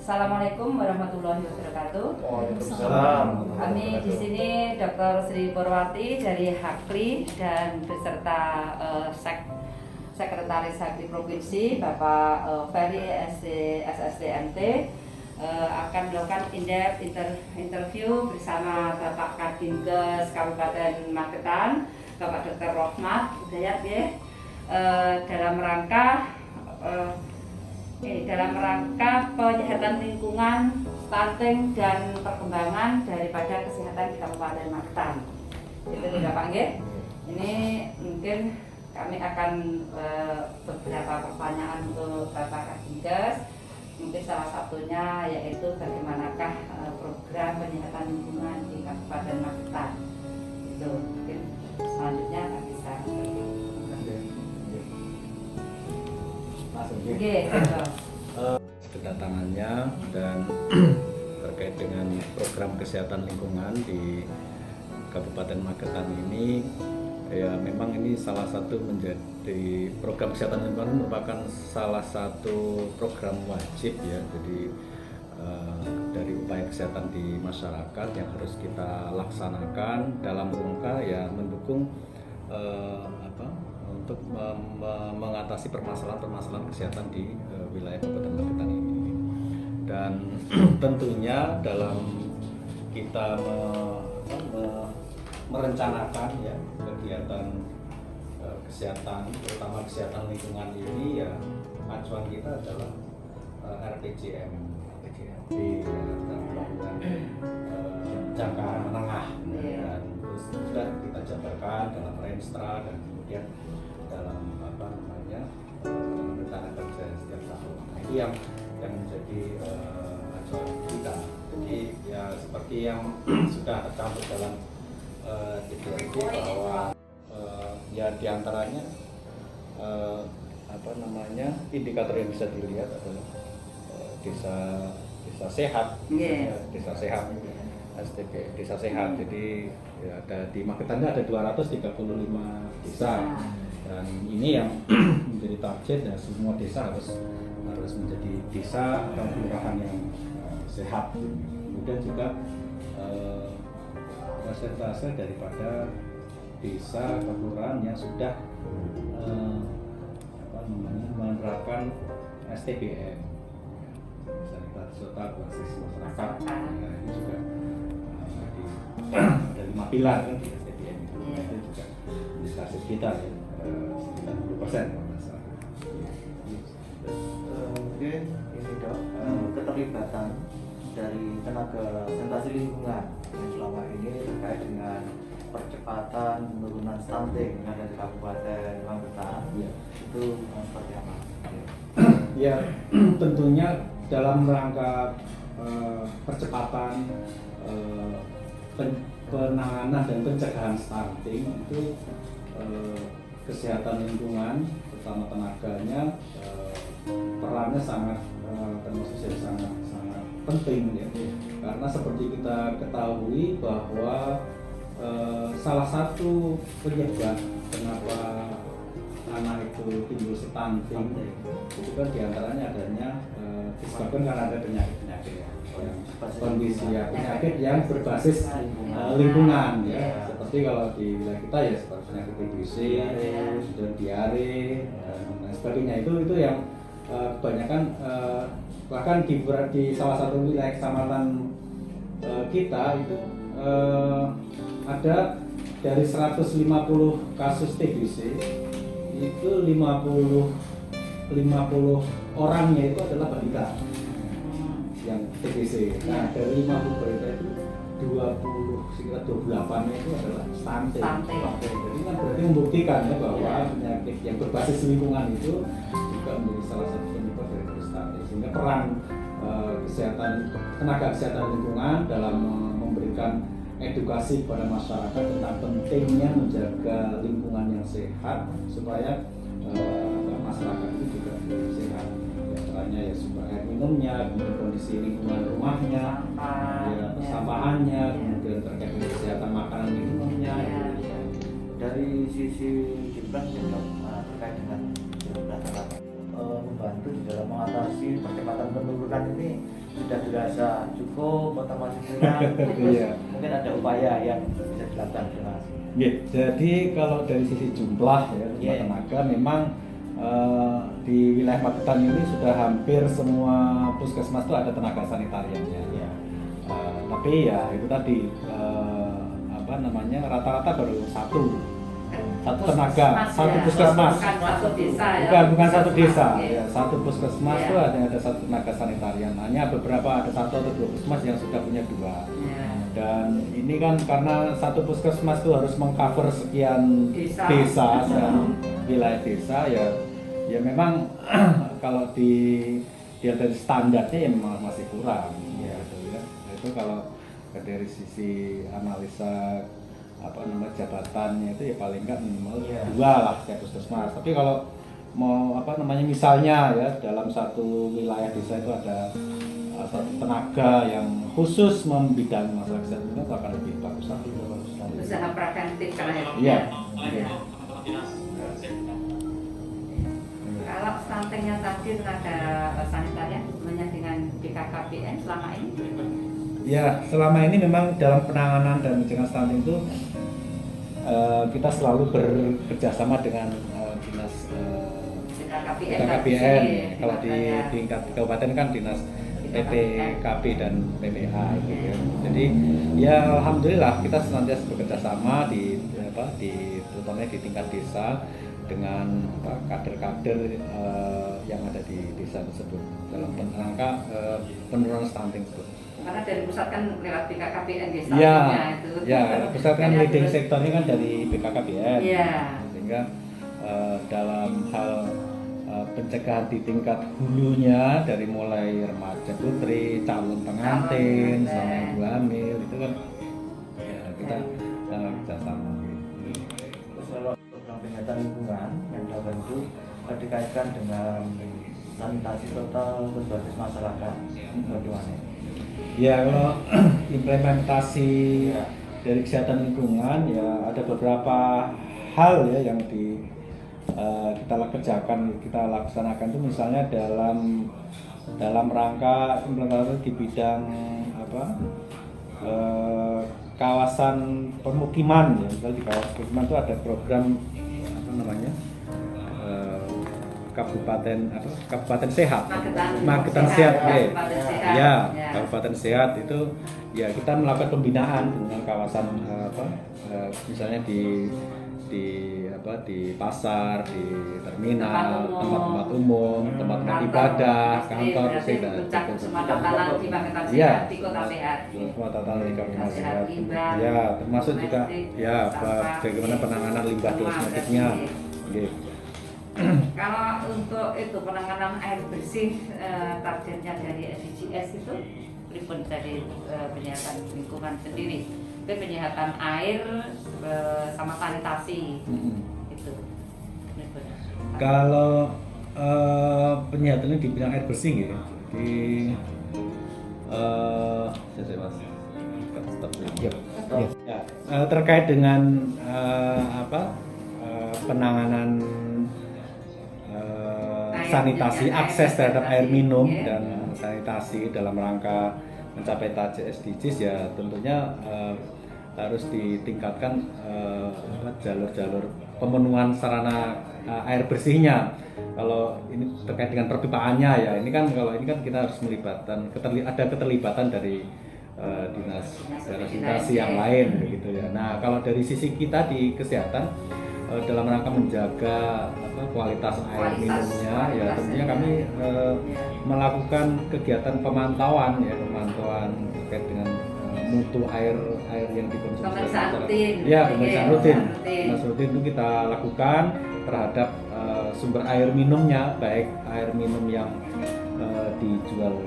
Assalamualaikum warahmatullahi wabarakatuh. Waalaikumsalam. Kami di sini Dr. Sri Purwati dari Hakri dan beserta Sekretaris Hakri Provinsi Bapak Ferry SSDMT akan melakukan in-depth interview bersama Bapak Kadinkes Kabupaten Magetan, Bapak Dr. Rohmat Hidayat ya, dalam rangka penyehatan lingkungan, stunting dan perkembangan daripada kesehatan di Kabupaten Magetan. Itu tidak Pak nggih. Ini mungkin kami akan beberapa pertanyaan untuk Bapak Kadinkes. Mungkin salah satunya yaitu bagaimanakah program penyehatan lingkungan di Kabupaten Magetan. Itu mungkin selanjutnya Pak bisa. Kedatangannya dan terkait dengan program kesehatan lingkungan di Kabupaten Magetan ini, ya memang ini salah satu menjadi program kesehatan lingkungan merupakan salah satu program wajib ya. Jadi dari upaya kesehatan di masyarakat yang harus kita laksanakan dalam rangka ya mendukung untuk mengatasi permasalahan kesehatan di wilayah Kabupaten Magetan ini. Dan tentunya dalam kita merencanakan ya kegiatan kesehatan, terutama kesehatan lingkungan ini, ya acuan kita adalah RPJM di pembangunan jangka menengah, dan terus sudah kita jabarkan dalam Renstra dan kemudian dalam rencana kerja setiap tahun. Nah, itu yang menjadi acuan kita. Jadi ya seperti yang sudah tercantum dalam DPRD bahwa ya diantaranya indikator yang bisa dilihat adalah desa sehat, desa sehat. STP desa sehat. Jadi ya, ada di Magetan ada 235 desa, dan ini yang menjadi target ya, semua desa harus menjadi desa atau kelurahan yang sehat. Kemudian juga persentase daripada desa atau kelurahan yang sudah menerapkan STBM, sanitasi serta berbasis masyarakat. Nah, ini juga ada 5 pilar kan di STBM itu. Itu juga diskursus kita ya, sekitar 10% kalau nggak salah. Mungkin ini Dok, keterlibatan dari tenaga sanitasi lingkungan yang selama ini terkait dengan percepatan penurunan stunting yang ada di Kabupaten Magetan, Ya. itu seperti apa? Ya, tentunya dalam rangka percepatan penanganan dan pencegahan stunting itu kesehatan lingkungan, terutama tenaganya, perannya sangat sangat penting ya. Karena seperti kita ketahui bahwa salah satu penyebab kenapa anak itu timbul stunting itu kan diantaranya adanya disebabkan karena ada penyakit kondisi ya, penyakit yang berbasis lingkungan ya, seperti kalau di wilayah kita ya seperti penyakit TBC, dan diare dan sebagainya. Itu yang kebanyakan bahkan di salah satu wilayah kecamatan kita itu ada dari 150 kasus TBC itu 50 orangnya itu adalah balita yang TBC. Nah, dari 50 balita itu 28-nya itu adalah stunting. Jadi kan berarti membuktikan ya bahwa penyakit yang berbasis lingkungan itu juga menjadi salah satu penyebab dari stunting. Sehingga peran tenaga kesehatan lingkungan dalam memberikan edukasi kepada masyarakat tentang pentingnya menjaga lingkungan yang sehat supaya masyarakat itu juga sehat. Caranya ya sumber air minumnya, kemudian kondisi lingkungan rumahnya, persampahannya, kemudian terkait dengan kesehatan makanan minumnya. Dari sisi Jepang terkait dengan membantu itu di dalam mengatasi percepatan penurunan ini sudah dirasa cukup atau masih kurang? Iya. Mungkin ada upaya yang bisa dilakukan. Terima kasih. Jadi kalau dari sisi jumlah ya jumlah tenaga memang di wilayah Magetan ini sudah hampir semua puskesmas itu ada tenaga sanitariannya. Tapi ya itu tadi rata-rata baru satu tenaga, satu puskesmas. Bukan satu desa ya. Bukan satu desa. Ya, satu puskesmas itu ada satu tenaga sanitarian. Hanya beberapa ada satu atau dua puskesmas yang sudah punya dua. Dan ini kan karena satu puskesmas itu harus mengcover sekian desa dan wilayah desa ya memang kalau dilihat dari standarnya ya memang masih kurang gitu ya. Itu kalau dari sisi analisa jabatannya itu ya paling nggak minimal dua lah setiap puskesmas. Tapi kalau mau misalnya ya dalam satu wilayah desa itu ada satu tenaga yang khusus membidang masalah kesehatan itu akan lebih bagus lagi. Usaha preventif kan ya. Iya. Kalau stuntingnya tadi tenaga sanitarian hubungannya dengan BKKBN selama ini? Ya, selama ini memang dalam penanganan dan mencegah stunting itu kita selalu bekerja sama dengan dinas BKKBN. Kalau di tingkat kabupaten kan dinas PPKP dan PPA gitu ya. Jadi ya alhamdulillah kita senantiasa bekerja sama terutama di tingkat desa dengan kader-kader yang ada di desa tersebut dalam rangka penurunan stunting tersebut. Karena dari pusat kan lewat BKKBN ya, itu. Ya, pusat kan leading sektornya kan dari BKKBN. Iya. Sehingga dalam hal pencegahan di tingkat hulunya dari mulai remaja putri, calon pengantin, sama ibu hamil itu kan ya kita kerjasama. Terus kalau program penyihatan lingkungan yang dilakukan itu dikaitkan dengan sanitasi total berbasis masyarakat, bagaimana? Ya kalau implementasi dari kesehatan lingkungan ya ada beberapa hal ya yang kita kerjakan, kita laksanakan itu misalnya dalam rangka implementasi di bidang kawasan pemukiman ya. Misalnya di kawasan pemukiman itu ada program Kabupaten Sehat, Magetan Sehat, ya Kabupaten Sehat itu ya kita melakukan pembinaan dengan kawasan misalnya di pasar, di terminal, tempat-tempat umum, tempat-tempat ibadah, kantor, semua tatanan di Magetan Sehat, di Kota Sehat. Semua tatanan di Kabupaten Sehat. Ya, termasuk juga ya bagaimana penanganan limbah domestiknya. Kalau untuk itu penanganan air bersih targetnya dari SDGs itu pripun dari penyihatan lingkungan sendiri, itu penyihatan air sama sanitasi itu. Kalau penyihatan ini di bidang air bersih ya, terkait dengan penanganan sanitasi akses terhadap air minum dan sanitasi dalam rangka mencapai target SDGs ya tentunya harus ditingkatkan jalur-jalur pemenuhan sarana air bersihnya. Kalau ini terkait dengan perpipaannya ya ini kan kita harus ada keterlibatan dari dinas sanitasi yang lain begitu ya. Nah kalau dari sisi kita di kesehatan dalam rangka menjaga kualitas air minumnya ya tentunya kami melakukan kegiatan pemantauan terkait dengan mutu air yang dikonsumsi pemeriksaan rutin itu kita lakukan terhadap sumber air minumnya, baik air minum yang dijual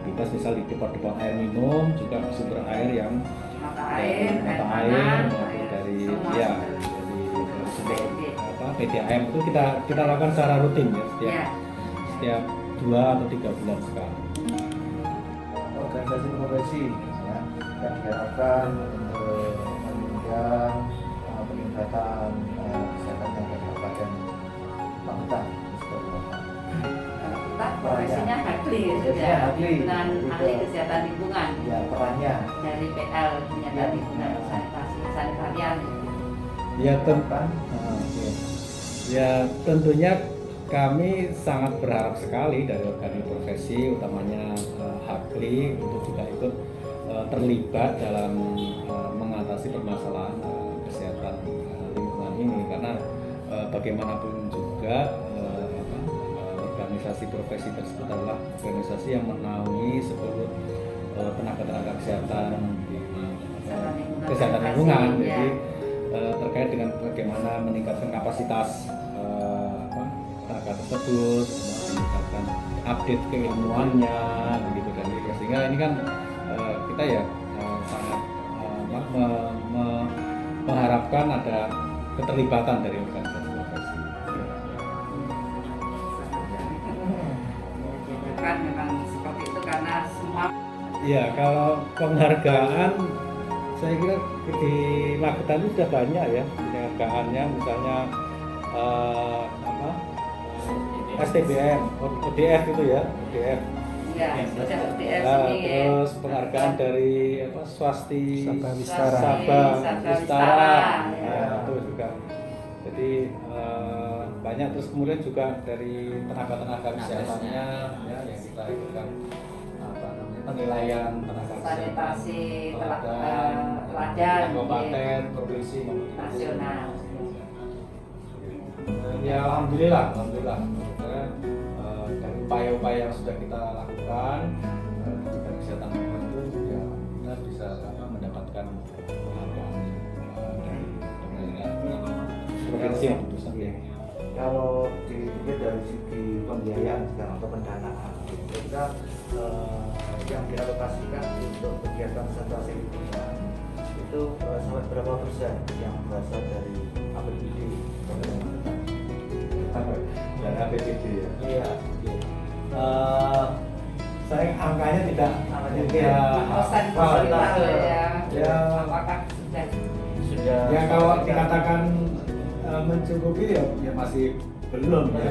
di bebas misal di depot-depot air minum, juga sumber air yang mata air dari PDAM itu kita lakukan secara rutin ya setiap 2 atau 3 bulan sekali. Organisasi profesi ya, yang diharapkan untuk menunjang peningkatan kesehatan yang Kabupaten Magetan. Kita ahli Biasanya ahli. dengan ahli kesehatan lingkungan Ya, perannya. dari PL penyandang lingkungan sanitasi sanitarian. Ya, Kan? ya tentunya kami sangat berharap sekali dari organisasi profesi, utamanya Hakli, untuk juga ikut terlibat dalam mengatasi permasalahan kesehatan lingkungan ini, karena bagaimanapun juga organisasi profesi tersebut adalah organisasi yang menaungi seluruh tenaga-tenaga kesehatan di kesehatan lingkungan. Jadi terkait dengan bagaimana meningkatkan kapasitas tenaga tersebut, meningkatkan update keilmuannya, begitu dan gitu. Sehingga ini kan kita ya sangat mengharapkan ada keterlibatan dari organisasi profesi. Kan memang seperti itu karena semua. Ya, kalau penghargaan saya kira di Magetan itu sudah banyak ya penghargaannya, misalnya STBM, ODF itu ya, ODF. Ya, sudah UTS Nah, ini ya. terus penghargaan dari Swasti Sabah Wistara. Sabah Wistara. Ya. Nah, itu juga. Jadi banyak, terus kemudian juga dari tenaga-tenaga kesehatannya ya, yang kita ikutkan penilaian tenaga Sanitasi teladan kabupaten, provinsi maupun nasional. Ya, alhamdulillah karena dari upaya-upaya yang sudah kita lakukan di kesehatan lingkungan itu ya kita bisa mendapatkan penghargaan dari pemerintah provinsi tentu saja. Kalau dilihat dari segi pembiayaan sekarang atau pendanaan, kita yang dialokasikan untuk kegiatan sanitasi lingkungan itu sampai berapa persen yang berasal dari APBD? Dari APBD ya. Iya. Saya angkanya tidak Persen hafal. ya. Apakah sudah Ya kalau dikatakan mencukupi ya masih belum ya,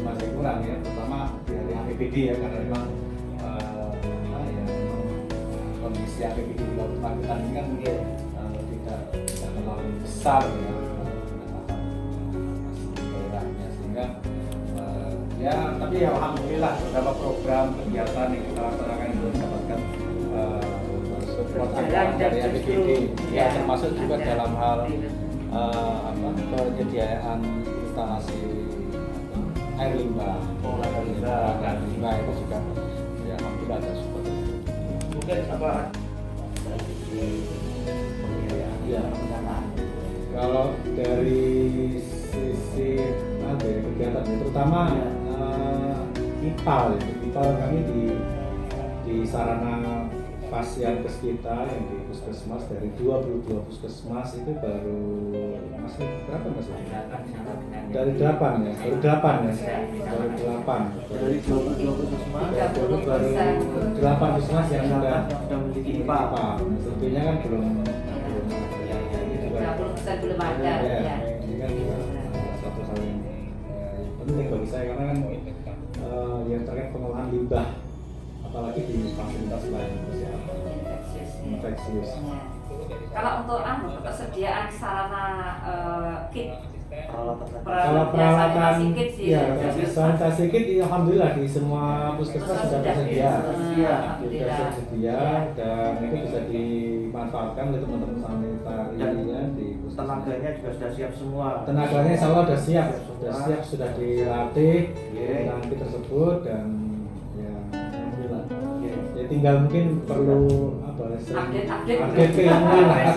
masih kurang ya, terutama dari APBD ya, karena memang kondisi APBD di Kabupaten Magetan ini kan tidak terlalu besar ya, daerahnya, sehingga ya tapi ya alhamdulillah beberapa program kegiatan yang kita laksanakan itu mendapatkan support dari APBD ya, termasuk juga dalam hal penyediaan instalasi air limbah, dan limbah itu juga ya alhamdulillah ada support. Mungkin apa dari segi pembiayaan, Ya, pendanaan? kalau dari sisi dari kegiatan itu, terutama IPAL kami di sarana Pasienkes kita yang di puskesmas, dari 22 puskesmas itu baru masih berapa mas? Dari 8 ya, baru 8 ya, baru 8. Dari 22 puskesmas, Baru 8 puskesmas yang sudah memiliki IPA. tentunya kan belum ini juga 30% belum ada ya, ya. ini kan juga satu hal yang penting bagi saya, karena kan yang terkait pengolahan limbah, apalagi di fasilitas layanan kesehatan infeksius. Kalau untuk persediaan sarana kit Kalau peralatan sanitasi kit sih ya, sanitasi kit alhamdulillah di semua puskesmas sudah tersedia. Sudah tersedia dan itu bisa dimanfaatkan oleh teman-teman sanitarinya di puskesmas. Tenaganya juga sudah siap semua. Tenaganya insya Allah sudah dilatih dengan kit tersebut, dan ya alhamdulillah. Ya tinggal mungkin perlu update keilmuan lah,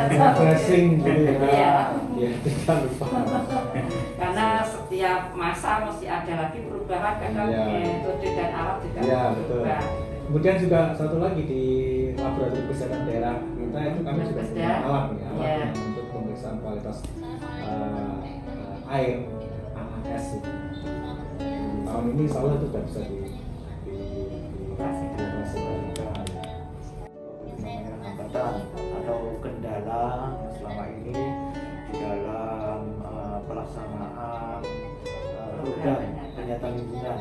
refreshing gitu ya. Ya tidak lupa. Karena setiap masa mesti ada lagi perubahan, kadang metode dan alat juga Iya, betul. berubah. Kemudian juga satu lagi di laboratorium kesehatan daerah kita itu kami juga punya alat yang untuk pemeriksaan kualitas air AAS itu. Tahun ini insya Allah itu sudah bisa dioperasikan. Hambatan atau kendala selama ini di dalam pelaksanaan program penyihatan lingkungan.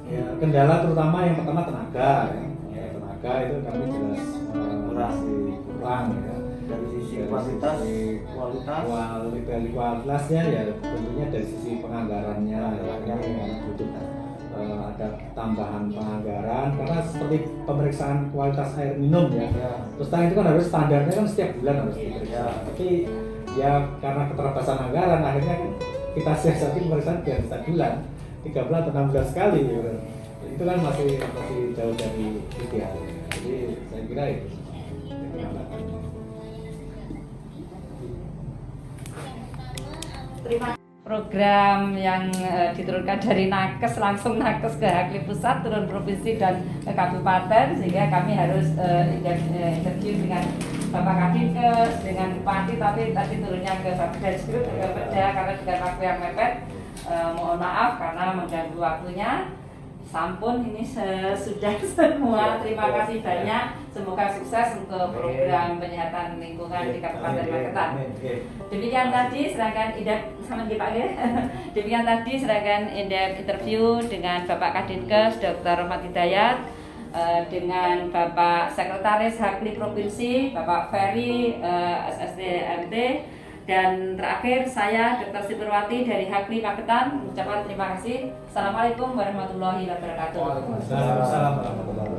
Ya, kendala terutama yang pertama tenaga, ya. Tenaga itu kami jelas masih kurang ya. Dari sisi Dari kualitas, sisi kualitasnya ya tentunya dari sisi penganggarannya ya, ini butuh ada tambahan penganggaran karena seperti pemeriksaan kualitas air minum ya. Terus itu kan harus standarnya kan setiap bulan harus diperiksa. Tapi ya karena keterbatasan anggaran akhirnya kan kita siasati pemeriksaan biar setiap bulan, 3 bulan atau 6 bulan sekali gitu. Itu kan masih jauh dari ideal. Jadi saya kira itu. Terima program yang diturunkan dari nakes langsung nakes ke Hakli Pusat, turun provinsi dan ke kabupaten, sehingga kami harus interview dengan Bapak Kadinkes, dengan Bupati, tapi tadi turunnya ke Babdeskrip, ke Perda karena dengan waktu yang mepet. Mohon maaf karena mengganggu waktunya. Sampun ini sudah semua. Terima kasih banyak. Semoga sukses untuk program penyihatan lingkungan di Kabupaten Magetan. Demikian tadi serangkaian sama Pak ya. Demikian tadi serangkaian interview dengan Bapak Kadinkes Dr. Rahmat Hidayat, dengan Bapak Sekretaris Hakli Provinsi Bapak Ferry SSDMT, dan terakhir saya Dr. Sipurwati dari Hakli Magetan mengucapkan terima kasih. Assalamualaikum warahmatullahi wabarakatuh. Waalaikumsalam warahmatullahi wabarakatuh.